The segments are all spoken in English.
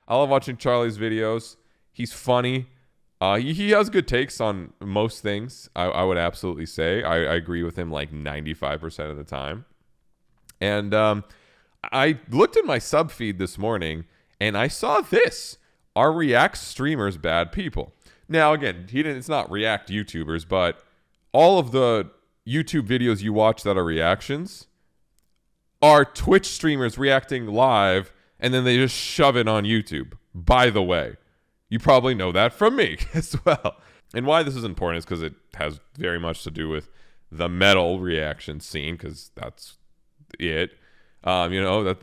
I love watching Charlie's videos. He's funny. He has good takes on most things. I would absolutely say I agree with him like 95% of the time. And I looked at my sub feed this morning and I saw this: are React streamers bad people? Now again, it's not React YouTubers, but all of the YouTube videos you watch that are reactions are Twitch streamers reacting live, and then they just shove it on YouTube. By the way, you probably know that from me as well. And why this is important is because it has very much to do with the metal reaction scene, because that's it. And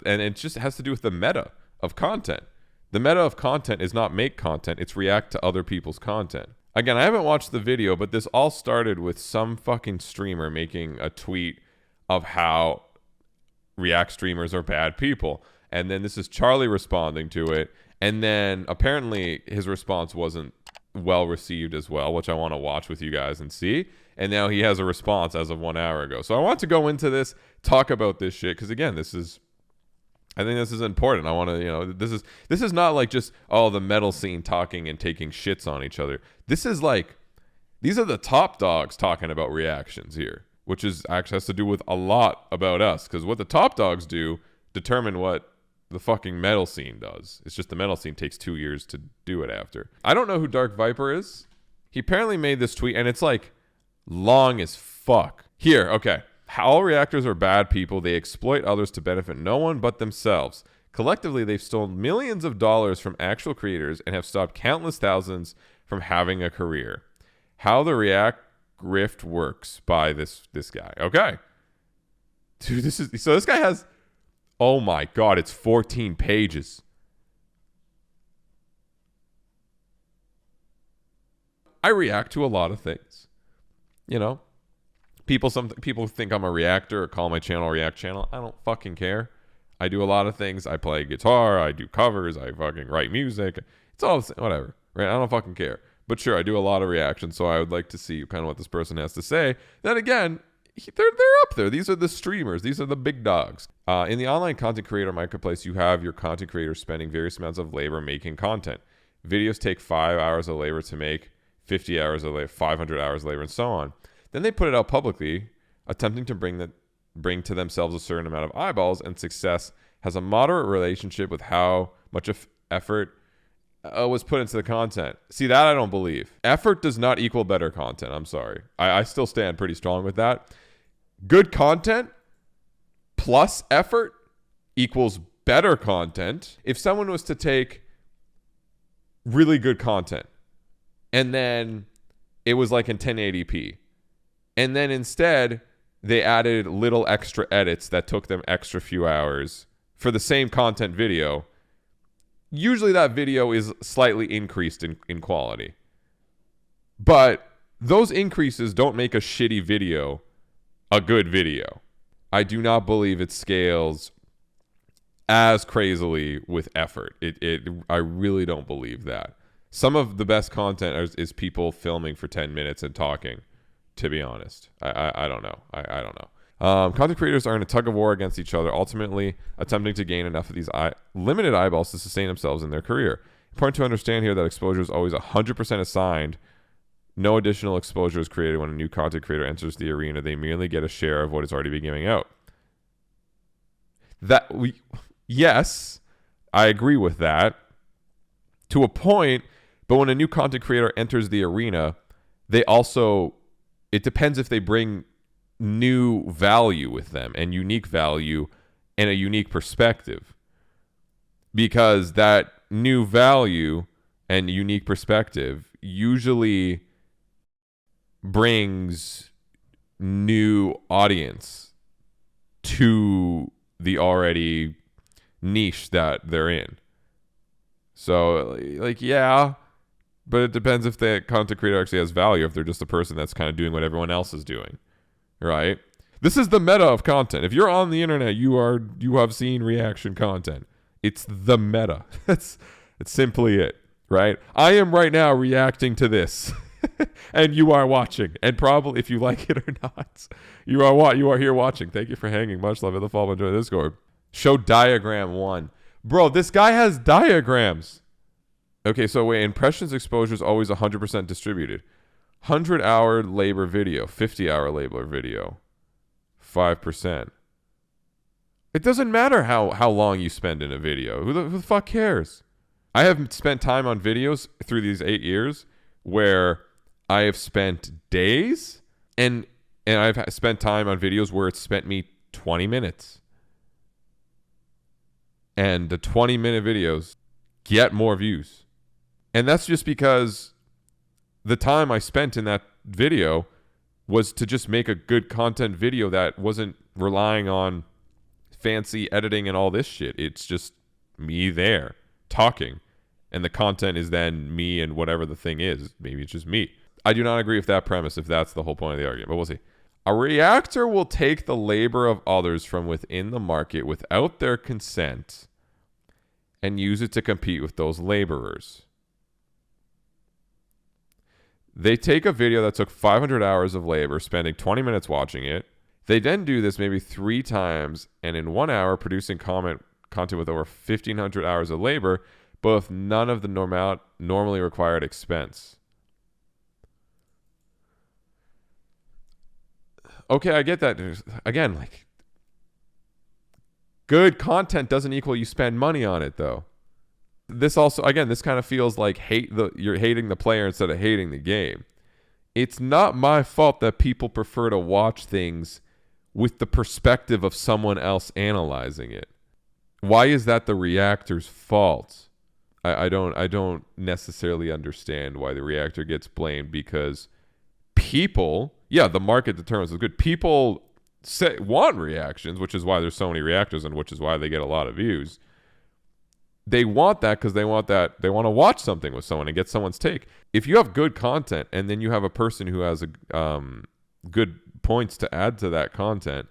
it just has to do with the meta of content. The meta of content is not make content, it's react to other people's content. Again, I haven't watched the video, but this all started with some fucking streamer making a tweet of how React streamers are bad people. And then this is Charlie responding to it. And then apparently his response wasn't well received as well, which I want to watch with you guys and see. And now he has a response as of 1 hour ago. So I want to go into this, talk about this shit, because again, I think this is important. I want to, this is not like just, the metal scene talking and taking shits on each other. This is like, these are the top dogs talking about reactions here, which actually has to do with a lot about us, because what the top dogs do determine what the fucking metal scene does. It's just the metal scene takes 2 years to do it after. I don't know who Dark Viper is. He apparently made this tweet, and it's like long as fuck. Here, okay. All reactors are bad people. They exploit others to benefit no one but themselves. Collectively, they've stolen millions of dollars from actual creators and have stopped countless thousands from having a career. How the React grift works by this guy. Okay. Dude, this guy has, oh my God, it's 14 pages. I react to a lot of things. People think I'm a reactor or call my channel a React channel. I don't fucking care. I do a lot of things. I play guitar. I do covers. I fucking write music. It's all the same, whatever. Right? I don't fucking care. But sure, I do a lot of reactions, so I would like to see kind of what this person has to say. Then again, they're up there. These are the streamers. These are the big dogs. In the online content creator marketplace, you have your content creators spending various amounts of labor making content. Videos take 5 hours of labor to make, 50 hours of labor, 500 hours of labor, and so on. Then they put it out publicly, attempting to bring to themselves a certain amount of eyeballs, and success has a moderate relationship with how much effort was put into the content. See, that I don't believe. Effort does not equal better content. I'm sorry. I still stand pretty strong with that. Good content plus effort equals better content. If someone was to take really good content and then it was like in 1080p, and then instead they added little extra edits that took them extra few hours for the same content video, usually that video is slightly increased in quality. But those increases don't make a shitty video a good video. I do not believe it scales as crazily with effort. I really don't believe that. Some of the best content is people filming for 10 minutes and talking, to be honest. I don't know. I don't know. Content creators are in a tug of war against each other, ultimately attempting to gain enough of these limited eyeballs to sustain themselves in their career. Important to understand here that exposure is always 100% assigned. No additional exposure is created when a new content creator enters the arena. They merely get a share of what is already been giving out. Yes, I agree with that to a point, but when a new content creator enters the arena, it depends if they bring new value with them and unique value and a unique perspective, because that new value and unique perspective usually brings new audience to the already niche that they're in. So yeah, but it depends if the content creator actually has value, if they're just a person that's kind of doing what everyone else is doing, right? This is the meta of content. If you're on the internet, you have seen reaction content. It's the meta. It's simply it, right? I am right now reacting to this. And you are watching, and probably if you like it or not, you are here watching. Thank you for hanging. Much love at the fall. Enjoy the Discord. Show diagram 1. Bro, this guy has diagrams. Okay, so wait, impressions exposure is always 100% distributed. 100-hour labor video, 50-hour labor video, 5%. It doesn't matter how long you spend in a video. Who the fuck cares? I have spent time on videos through these 8 years where I have spent days and I've spent time on videos where it's spent me 20 minutes. And the 20-minute videos get more views. And that's just because the time I spent in that video was to just make a good content video that wasn't relying on fancy editing and all this shit. It's just me there talking. And the content is then me and whatever the thing is. Maybe it's just me. I do not agree with that premise if that's the whole point of the argument, but we'll see. A reactor will take the labor of others from within the market without their consent and use it to compete with those laborers. They take a video that took 500 hours of labor, spending 20 minutes watching it. They then do this maybe 3 times, and in 1 hour producing content with over 1,500 hours of labor, but with none of the normally required expense. Okay, I get that. Again, like, good content doesn't equal you spend money on it, though. This also, again, this kind of feels like you're hating the player instead of hating the game. It's not my fault that people prefer to watch things with the perspective of someone else analyzing it. Why is that the Reactor's fault? I don't necessarily understand why the Reactor gets blamed, because people, yeah, the market determines what's good. People want reactions, which is why there's so many reactors and which is why they get a lot of views. They want that because they want to watch something with someone and get someone's take. If you have good content and then you have a person who has good points to add to that content,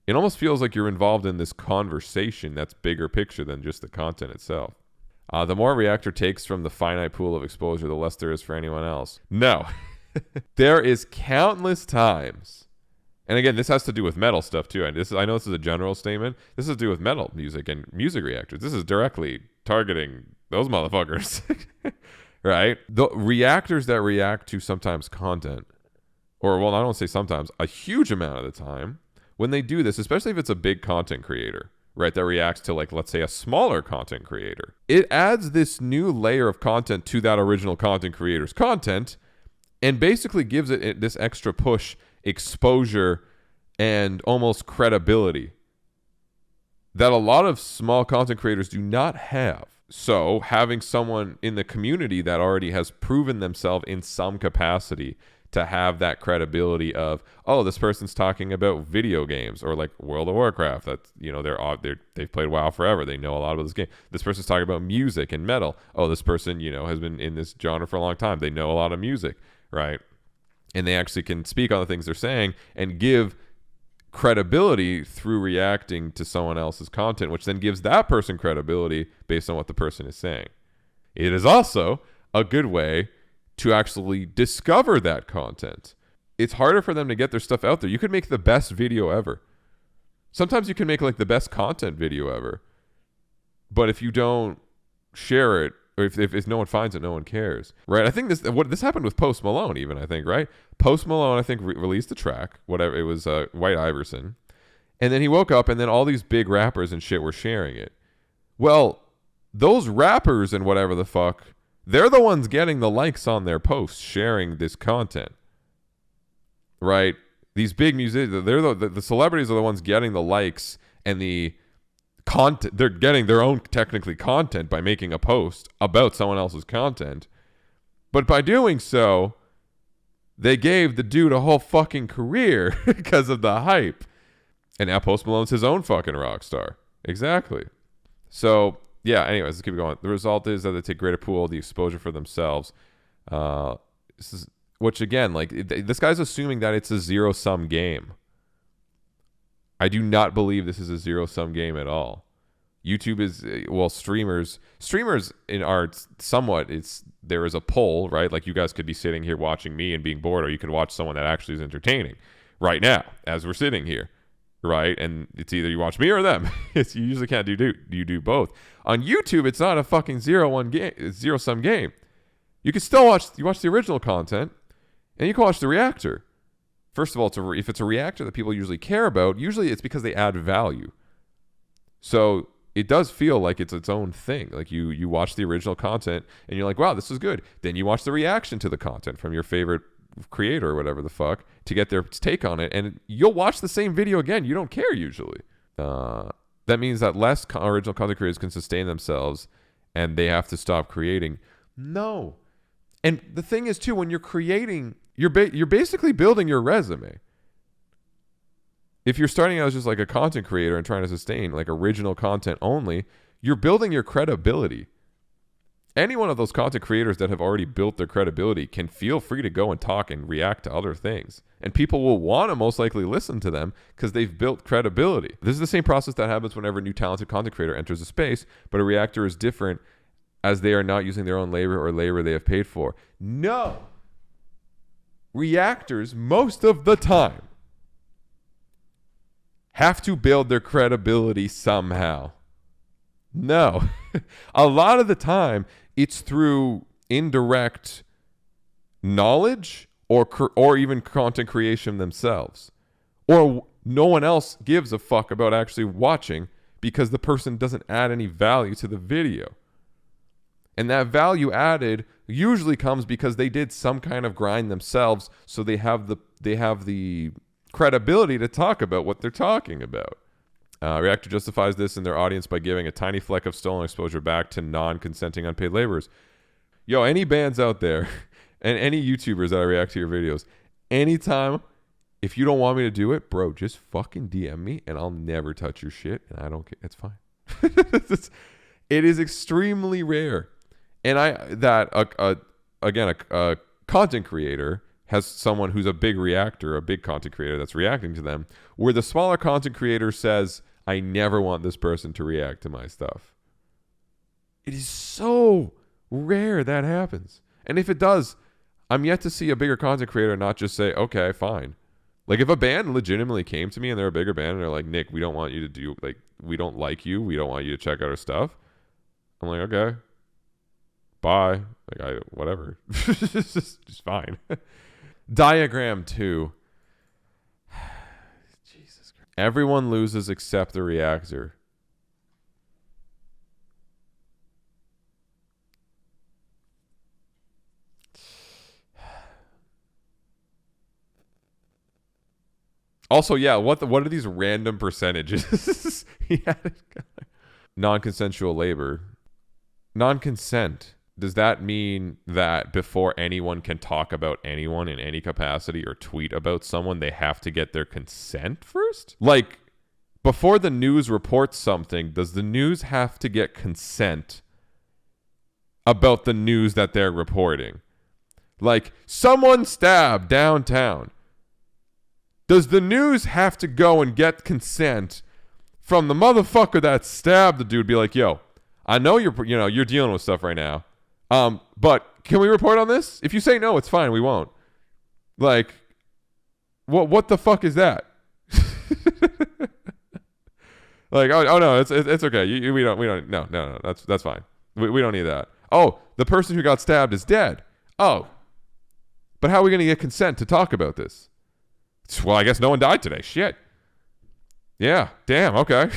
it almost feels like you're involved in this conversation that's bigger picture than just the content itself. The more Reactor takes from the finite pool of exposure, the less there is for anyone else. No. There is countless times, and again, this has to do with metal stuff too. And I know this is a general statement. This has to do with metal music and music reactors. This is directly targeting those motherfuckers, right? The reactors that react to sometimes content, or well, I don't say sometimes, a huge amount of the time, when they do this, especially if it's a big content creator, right, that reacts to, like, let's say a smaller content creator, it adds this new layer of content to that original content creator's content, and basically gives it this extra push, exposure, and almost credibility that a lot of small content creators do not have. So having someone in the community that already has proven themselves in some capacity to have that credibility of, oh, this person's talking about video games, or like World of Warcraft, that's, you know, they've played WoW forever, they know a lot about this game. This person's talking about music and metal. Oh, this person, you know, has been in this genre for a long time, they know a lot of music, right? And they actually can speak on the things they're saying and give credibility through reacting to someone else's content, which then gives that person credibility based on what the person is saying. It is also a good way to actually discover that content. It's harder for them to get their stuff out there. You could make the best video ever. Sometimes you can make like the best content video ever, but if you don't share it, or if no one finds it, no one cares, right? I think this happened with Post Malone even, I think, right? Post Malone, I think, released a track, whatever, it was White Iverson, and then he woke up and then all these big rappers and shit were sharing it. Well, those rappers and whatever the fuck, they're the ones getting the likes on their posts, sharing this content, right? These big musicians, they're the celebrities are the ones getting the likes and the content. They're getting their own technically content by making a post about someone else's content, but by doing so, they gave the dude a whole fucking career because of the hype. And now Post Malone's his own fucking rock star. Exactly. So yeah, anyways, let's keep going. The result is that they take greater pool of the exposure for themselves. Which again, like, this guy's assuming that it's a zero-sum game. I do not believe this is a zero-sum game at all. YouTube is, well, streamers in art, somewhat, there is a poll, right? Like, you guys could be sitting here watching me and being bored, or you could watch someone that actually is entertaining right now as we're sitting here. right? And it's either you watch me or them. You usually can't do both. On YouTube, it's not a fucking 0-1 game, it's zero-sum game. You can still watch the original content, and you can watch the reactor. First of all, if it's a reactor that people usually care about, usually it's because they add value. So it does feel like it's its own thing. Like you watch the original content, and you're like, wow, this is good. Then you watch the reaction to the content from your favorite creator or whatever the fuck to get their take on it, and you'll watch the same video again. You don't care usually. That means that less original content creators can sustain themselves, and they have to stop creating. No. And the thing is too, when you're creating, you're basically building your resume. If you're starting out as just like a content creator and trying to sustain like original content only, you're building your credibility. Any one of those content creators that have already built their credibility can feel free to go and talk and react to other things. And people will want to most likely listen to them because they've built credibility. This is the same process that happens whenever a new talented content creator enters a space, but a reactor is different as they are not using their own labor or labor they have paid for. No! Reactors, most of the time, have to build their credibility somehow. No. A lot of the time, it's through indirect knowledge or even content creation themselves. Or no one else gives a fuck about actually watching because the person doesn't add any value to the video. And that value added usually comes because they did some kind of grind themselves, so they have the credibility to talk about what they're talking about. Reactor justifies this in their audience by giving a tiny fleck of stolen exposure back to non-consenting unpaid laborers. Yo, any bands out there and any YouTubers that I react to your videos, anytime, if you don't want me to do it, bro, just fucking DM me and I'll never touch your shit, and I don't care. It's fine. It is extremely rare. And a content creator has someone who's a big reactor, a big content creator that's reacting to them, where the smaller content creator says, I never want this person to react to my stuff. It is so rare that happens. And if it does, I'm yet to see a bigger content creator not just say, okay, fine. Like if a band legitimately came to me and they're a bigger band and they're like, Nick, we don't want you to do, like, we don't like you. We don't want you to check out our stuff. I'm like, okay, bye. Like, whatever. just fine. Diagram 2. Jesus Christ. Everyone loses except the reactor. Also, yeah, what are these random percentages? Non-consensual labor. Non-consent. Does that mean that before anyone can talk about anyone in any capacity or tweet about someone, they have to get their consent first? Like, before the news reports something, does the news have to get consent about the news that they're reporting? Like, someone stabbed downtown. Does the news have to go and get consent from the motherfucker that stabbed the dude? Be like, yo, I know you're dealing with stuff right now. But can we report on this? If you say no, it's fine. We won't. Like, what the fuck is that? Like, oh no, it's okay. We don't. No. That's fine. We don't need that. Oh, the person who got stabbed is dead. Oh, but how are we going to get consent to talk about this? Well, I guess no one died today. Shit. Yeah. Damn. Okay.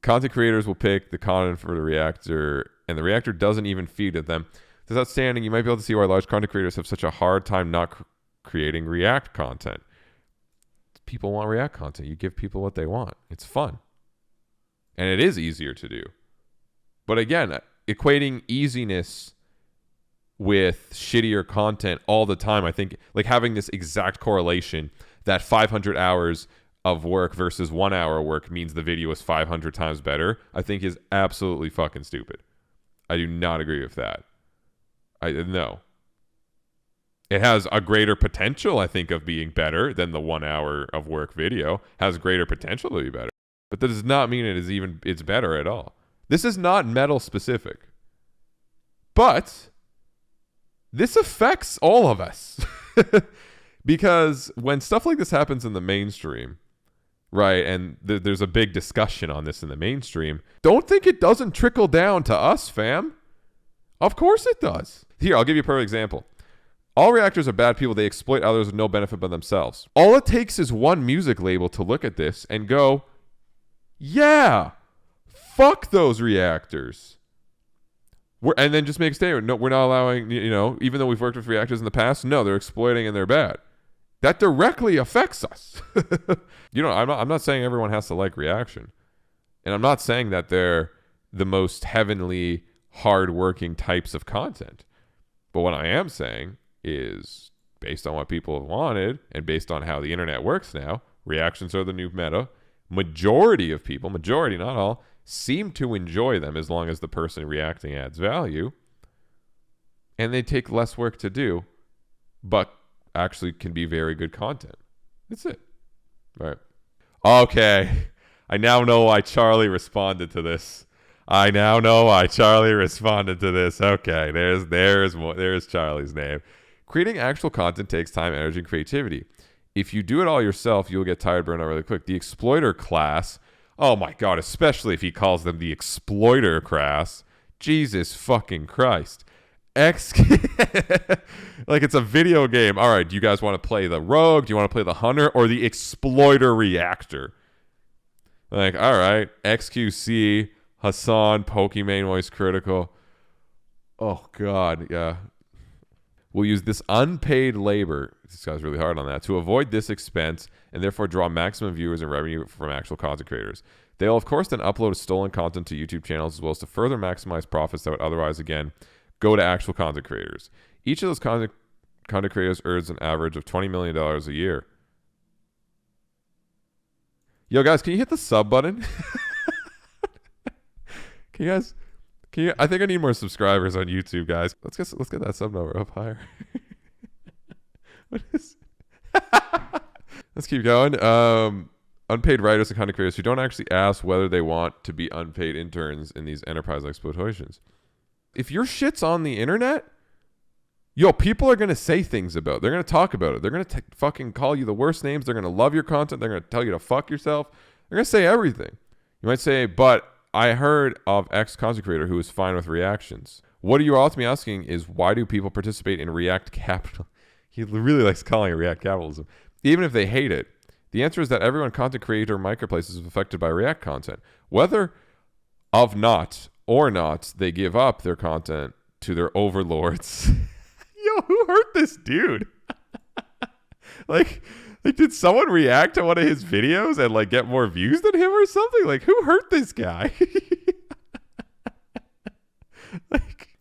Content creators will pick the content for the reactor, and the reactor doesn't even feed at them. This is outstanding. You might be able to see why large content creators have such a hard time not creating React content. People want React content. You give people what they want. It's fun. And it is easier to do. But again, equating easiness with shittier content all the time, I think, like having this exact correlation that 500 hours of work versus 1 hour of work means the video is 500 times better, I think is absolutely fucking stupid. I do not agree with that. No. It has a greater potential, I think, of being better than the 1 hour of work video. Has greater potential to be better. But that does not mean it's better at all. This is not metal specific. But this affects all of us. Because when stuff like this happens in the mainstream, right? And there's a big discussion on this in the mainstream. Don't think it doesn't trickle down to us, fam. Of course it does. Here, I'll give you a perfect example. All reactors are bad people. They exploit others with no benefit but themselves. All it takes is one music label to look at this and go, yeah, fuck those reactors. And then just make a statement. No, we're not allowing, even though we've worked with reactors in the past, no, they're exploiting and they're bad. That directly affects us. I'm not saying everyone has to like Reaction. And I'm not saying that they're the most heavenly, hardworking types of content. But what I am saying is, based on what people have wanted and based on how the internet works now, reactions are the new meta. Majority of people, majority, not all, seem to enjoy them as long as the person reacting adds value. And they take less work to do, but actually can be very good content. That's it. All right. Okay. I now know why Charlie responded to this. Okay, there's Charlie's name. Creating actual content takes time, energy, and creativity. If you do it all yourself, you'll get tired, burn out really quick. The exploiter class, oh my God, especially if he calls them the exploiter class. Jesus fucking Christ. Like it's a video game. All right, do you guys want to play the rogue? Do you want to play the hunter or the exploiter reactor? Like, all right, XQC, Hassan, Pokimane Voice Critical. Oh God, yeah. We'll use this unpaid labor, this guy's really hard on that, to avoid this expense and therefore draw maximum viewers and revenue from actual content creators. They'll, of course, then upload stolen content to YouTube channels as well as to further maximize profits that would otherwise, again, go to actual content creators. Each of those content creators earns an average of $20 million a year. Yo, guys, can you hit the sub button? I think I need more subscribers on YouTube, guys. Let's get that sub number up higher. Let's keep going. Unpaid writers and content creators who don't actually ask whether they want to be unpaid interns in these enterprise exploitations. If your shit's on the internet, people are going to say things about it. They're going to talk about it. They're going to fucking call you the worst names. They're going to love your content. They're going to tell you to fuck yourself. They're going to say everything. You might say, but I heard of X content creator who is fine with reactions. What you're ultimately asking is, why do people participate in React Capital? He really likes calling it React Capitalism. Even if they hate it. The answer is that everyone content creator marketplace is affected by React content. Whether of not or not, they give up their content to their overlords. Yo, who hurt this dude? like, did someone react to one of his videos and get more views than him or something? Like, who hurt this guy?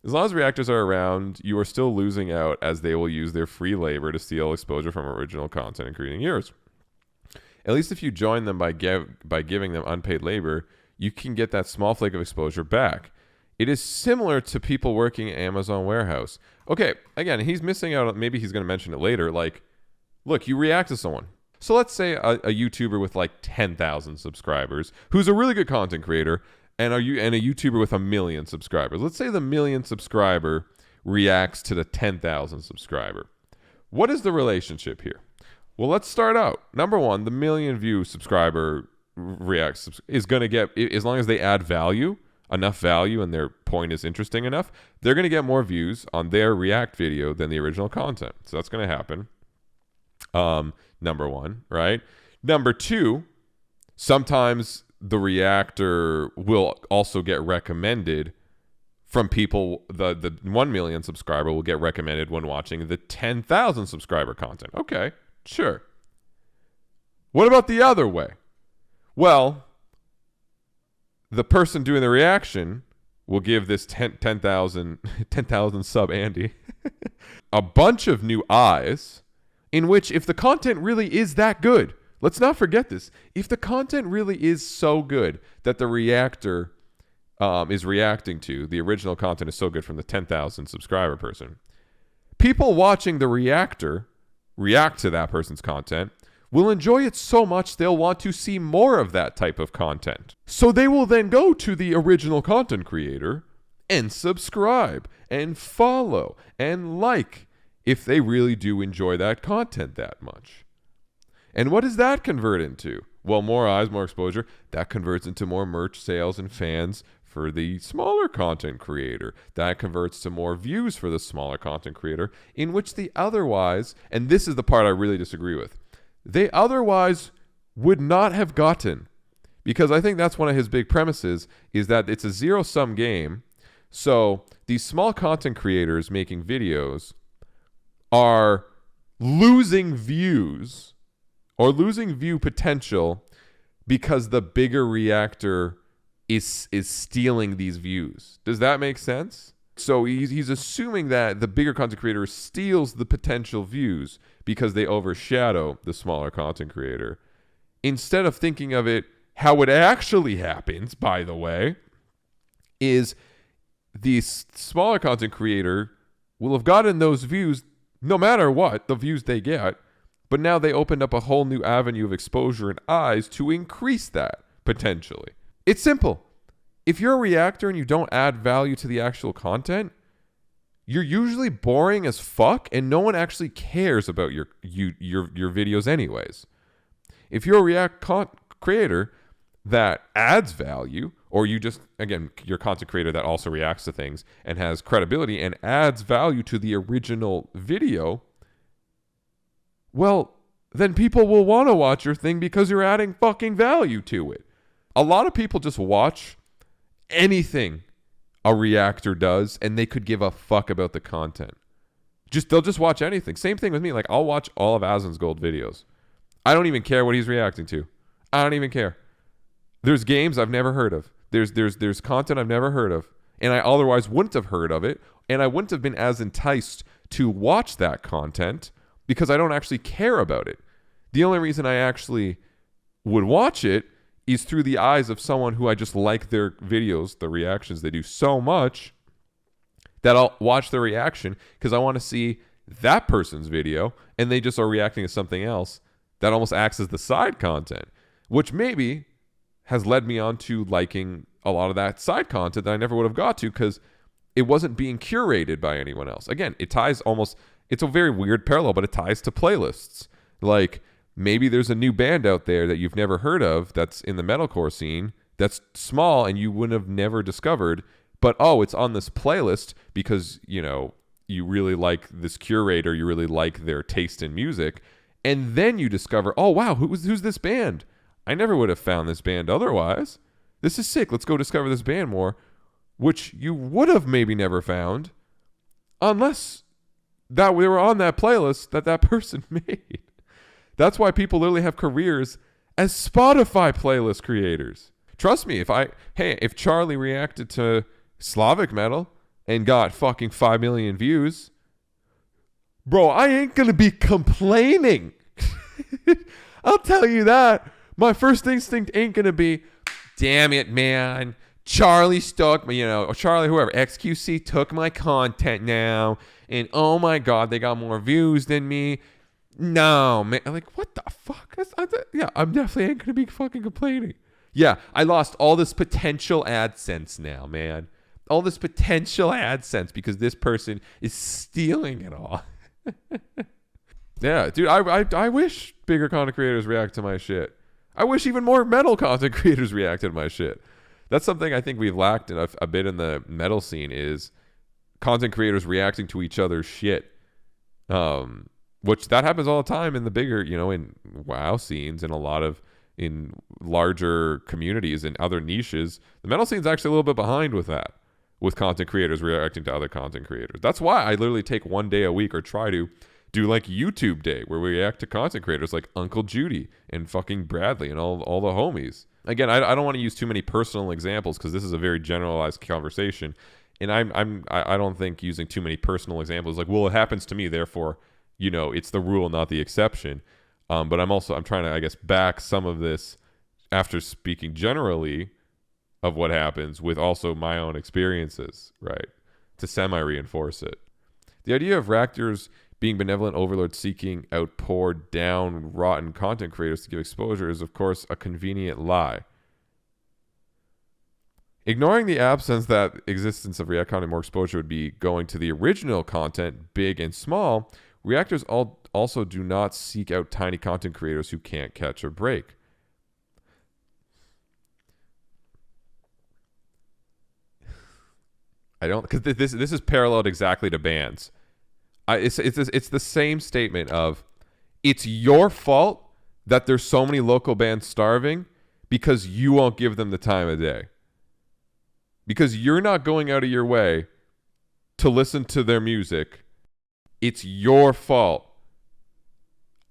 As long as reactors are around, you are still losing out, as they will use their free labor to steal exposure from original content and creating yours. At least if you join them by giving them unpaid labor, you can get that small flake of exposure back. It is similar to people working at Amazon warehouse. Okay, again, he's missing out. Maybe he's going to mention it later. Look, you react to someone. So let's say a YouTuber with 10,000 subscribers, who's a really good content creator, and a YouTuber with 1 million subscribers. Let's say the 1 million subscriber reacts to the 10,000 subscriber. What is the relationship here? Well, let's start out. Number one, the 1 million view subscriber reacts is going to get, as long as they add value, enough value, and their point is interesting enough, they're going to get more views on their React video than the original content. So that's going to happen. Number one, right? Number two, sometimes the reactor will also get recommended from people. The 1 million subscriber will get recommended when watching the 10,000 subscriber content. Okay, sure. What about the other way? Well, the person doing the reaction will give this 10,000 sub Andy a bunch of new eyes, in which, if the content really is that good, let's not forget this. If the content really is so good that the reactor is reacting to, the original content is so good from the 10,000 subscriber person, people watching the reactor react to that person's content will enjoy it so much they'll want to see more of that type of content. So they will then go to the original content creator and subscribe and follow and like, if they really do enjoy that content that much. And what does that convert into? Well, more eyes, more exposure, that converts into more merch sales and fans for the smaller content creator. That converts to more views for the smaller content creator, in which they otherwise, and this is the part I really disagree with, they otherwise would not have gotten. Because I think that's one of his big premises, is that it's a zero-sum game. So these small content creators making videos are losing views or losing view potential because the bigger reactor is stealing these views. Does that make sense? So he's assuming that the bigger content creator steals the potential views because they overshadow the smaller content creator. Instead of thinking of it how it actually happens, by the way, is the smaller content creator will have gotten those views no matter what, the views they get, but now they opened up a whole new avenue of exposure and eyes to increase that, potentially. It's simple. If you're a reactor and you don't add value to the actual content, you're usually boring as fuck, and no one actually cares about your videos anyways. If you're a React creator that adds value, or you just, again, you're a content creator that also reacts to things and has credibility and adds value to the original video, well, then people will want to watch your thing because you're adding fucking value to it. A lot of people just watch anything a reactor does, and they could give a fuck about the content. They'll just watch anything. Same thing with me. Like, I'll watch all of Asin's Gold videos. I don't even care what he's reacting to. I don't even care. There's games I've never heard of. There's content I've never heard of, and I otherwise wouldn't have heard of it, and I wouldn't have been as enticed to watch that content because I don't actually care about it. The only reason I actually would watch it is through the eyes of someone who I just like their videos, the reactions they do so much that I'll watch their reaction because I want to see that person's video, and they just are reacting to something else that almost acts as the side content, which maybe has led me on to liking a lot of that side content that I never would have got to because it wasn't being curated by anyone else. Again, it ties almost, it's a very weird parallel, but it ties to playlists. Like, maybe there's a new band out there that you've never heard of that's in the metalcore scene that's small and you wouldn't have never discovered, but it's on this playlist because, you really like this curator, you really like their taste in music, and then you discover, oh wow, who's this band? I never would have found this band otherwise. This is sick. Let's go discover this band more, which you would have maybe never found unless that we were on that playlist that person made. That's why people literally have careers as Spotify playlist creators. Trust me, if Charlie reacted to Slavic metal and got fucking 5 million views, bro, I ain't going to be complaining. I'll tell you that. My first instinct ain't going to be, damn it, man. Charlie took, Charlie, whoever, XQC took my content now. And oh my God, they got more views than me. No, man. I'm like, what the fuck? I'm definitely ain't going to be fucking complaining. Yeah, I lost all this potential AdSense now, man. All this potential AdSense because this person is stealing it all. Yeah, dude, I wish bigger content creators react to my shit. I wish even more metal content creators reacted to my shit. That's something I think we've lacked a bit in the metal scene is content creators reacting to each other's shit. Which that happens all the time in the bigger, in WoW scenes and in larger communities and other niches. The metal scene's actually a little bit behind with that, with content creators reacting to other content creators. That's why I literally take one day a week or try to do like YouTube Day where we react to content creators like Uncle Judy and fucking Bradley and all the homies. Again, I don't want to use too many personal examples because this is a very generalized conversation, and I don't think using too many personal examples like, well, it happens to me, therefore, it's the rule, not the exception. But I'm trying to, I guess, back some of this after speaking generally of what happens with also my own experiences, right? To semi-reinforce it. The idea of Reactors being benevolent overlords seeking out poor, down, rotten content creators to give exposure is, of course, a convenient lie. Ignoring the absence that existence of React content more exposure would be going to the original content, big and small, Reactors also do not seek out tiny content creators who can't catch a break. I don't, because this is paralleled exactly to bands. It's the same statement of, it's your fault that there's so many local bands starving because you won't give them the time of day. Because you're not going out of your way to listen to their music. It's your fault.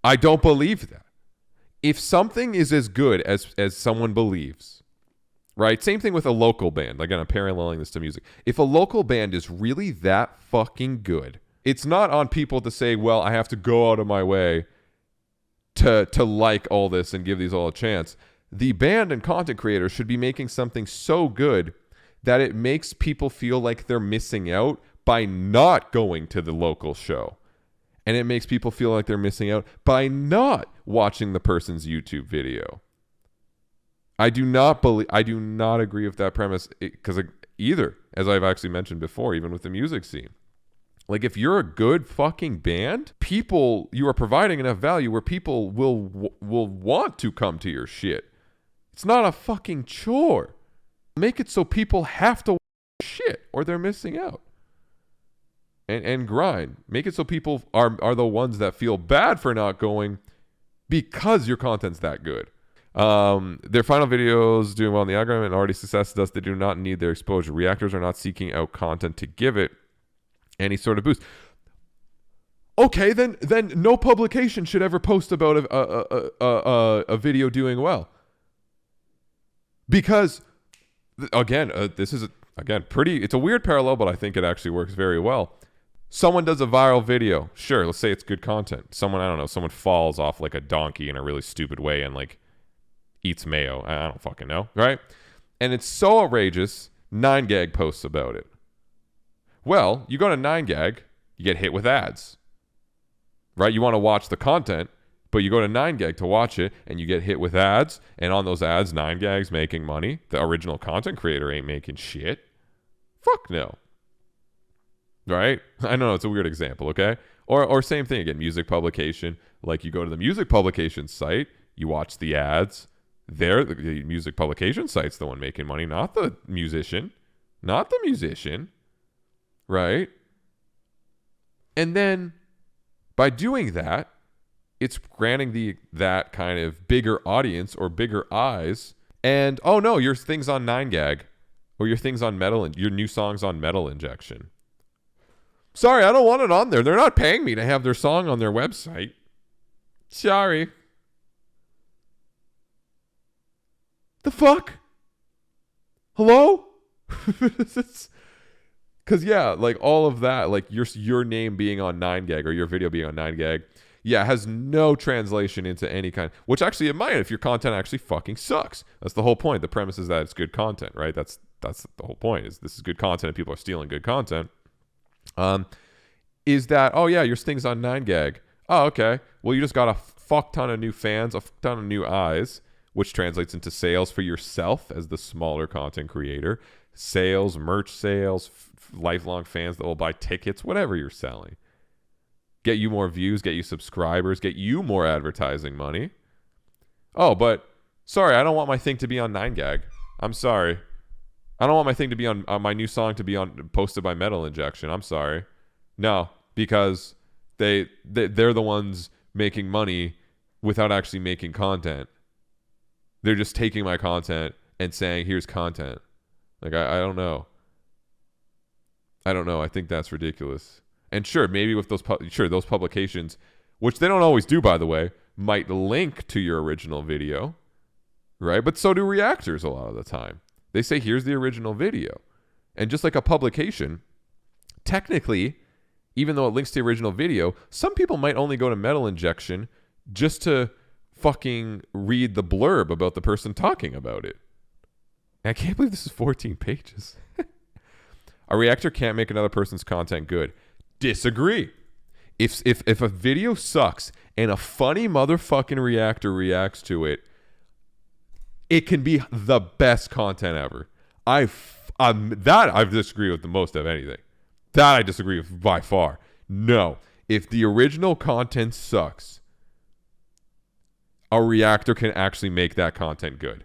I don't believe that. If something is as good as someone believes, right? Same thing with a local band. Again, I'm paralleling this to music. If a local band is really that fucking good, it's not on people to say, well, I have to go out of my way to like all this and give these all a chance. The band and content creators should be making something so good that it makes people feel like they're missing out by not going to the local show. And it makes people feel like they're missing out by not watching the person's YouTube video. I do not agree with that premise, because either, as I've actually mentioned before, even with the music scene. Like, if you're a good fucking band, you are providing enough value where people will want to come to your shit. It's not a fucking chore. Make it so people have to watch shit or they're missing out. And grind. Make it so people are the ones that feel bad for not going because your content's that good. Their final videos doing well in the algorithm and already success, thus they do not need their exposure. Reactors are not seeking out content to give it any sort of boost. Okay, then no publication should ever post about a video doing well. Because again, this is it's a weird parallel, but I think it actually works very well. Someone does a viral video. Sure, let's say it's good content. Someone falls off like a donkey in a really stupid way and like eats mayo. I don't fucking know, right? And it's so outrageous, 9gag posts about it. Well, you go to 9gag, you get hit with ads, right? You want to watch the content, but you go to 9gag to watch it, and you get hit with ads, and on those ads, 9gag's making money. The original content creator ain't making shit. Fuck no. Right? I know it's a weird example, okay? Or same thing again, music publication. Like, you go to the music publication site, you watch the ads. The music publication site's the one making money, not the musician. Not the musician. Right? And then by doing that, it's granting that kind of bigger audience or bigger eyes. And oh no, your thing's on 9gag, or your thing's on Metal, your new song's on Metal Injection. Sorry, I don't want it on there. They're not paying me to have their song on their website. Sorry. The fuck? Hello? Because yeah, like all of that, like your name being on 9gag or your video being on 9gag, yeah, has no translation into any kind. Which actually it might if your content actually fucking sucks. That's the whole point. The premise is that it's good content, right? That's the whole point. Is this is good content and people are stealing good content. Is that, oh yeah, your sting's on 9gag. Oh, okay. Well, you just got a fuck ton of new fans, a fuck ton of new eyes, which translates into sales for yourself as the smaller content creator. Sales, merch sales, lifelong fans that will buy tickets, whatever you're selling. Get you more views, get you subscribers, get you more advertising money. Oh, but sorry, I don't want my thing to be on 9gag. I'm sorry. I don't want my thing to be on my new song to be posted by Metal Injection. I'm sorry. No, because they're the ones making money without actually making content. They're just taking my content and saying, here's content. Like, I don't know. I don't know. I think that's ridiculous. And sure, maybe with those publications, which they don't always do, by the way, might link to your original video, right? But so do reactors a lot of the time. They say, here's the original video. And just like a publication, technically, even though it links to the original video, some people might only go to Metal Injection just to fucking read the blurb about the person talking about it. And I can't believe this is 14 pages. A reactor can't make another person's content good. Disagree. If a video sucks and a funny motherfucking reactor reacts to it, it can be the best content ever. That I disagree with the most of anything. That I disagree with by far. No. If the original content sucks, a reactor can actually make that content good.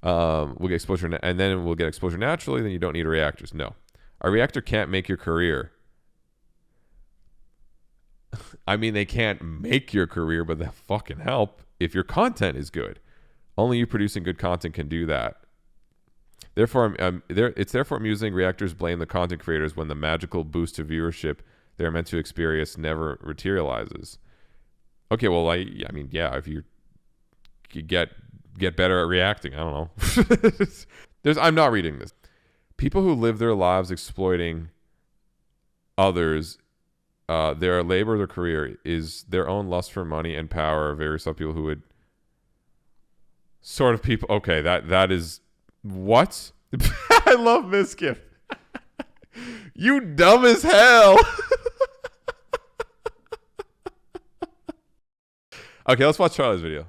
We'll get exposure, and then we'll get exposure naturally. Then you don't need reactors. No. A reactor can't make your career. I mean, they can't make your career, but they'll fucking help if your content is good. Only you producing good content can do that. Therefore, it's therefore amusing reactors blame the content creators when the magical boost to viewership they're meant to experience never materializes. Okay, well, I mean, yeah, if you get better at reacting, I don't know. I'm not reading this. People who live their lives exploiting others, their labor, their career is their own lust for money and power. Very some people who would sort of people. Okay, that is what I love Miskiff. You dumb as hell. Okay, let's watch Charlie's video.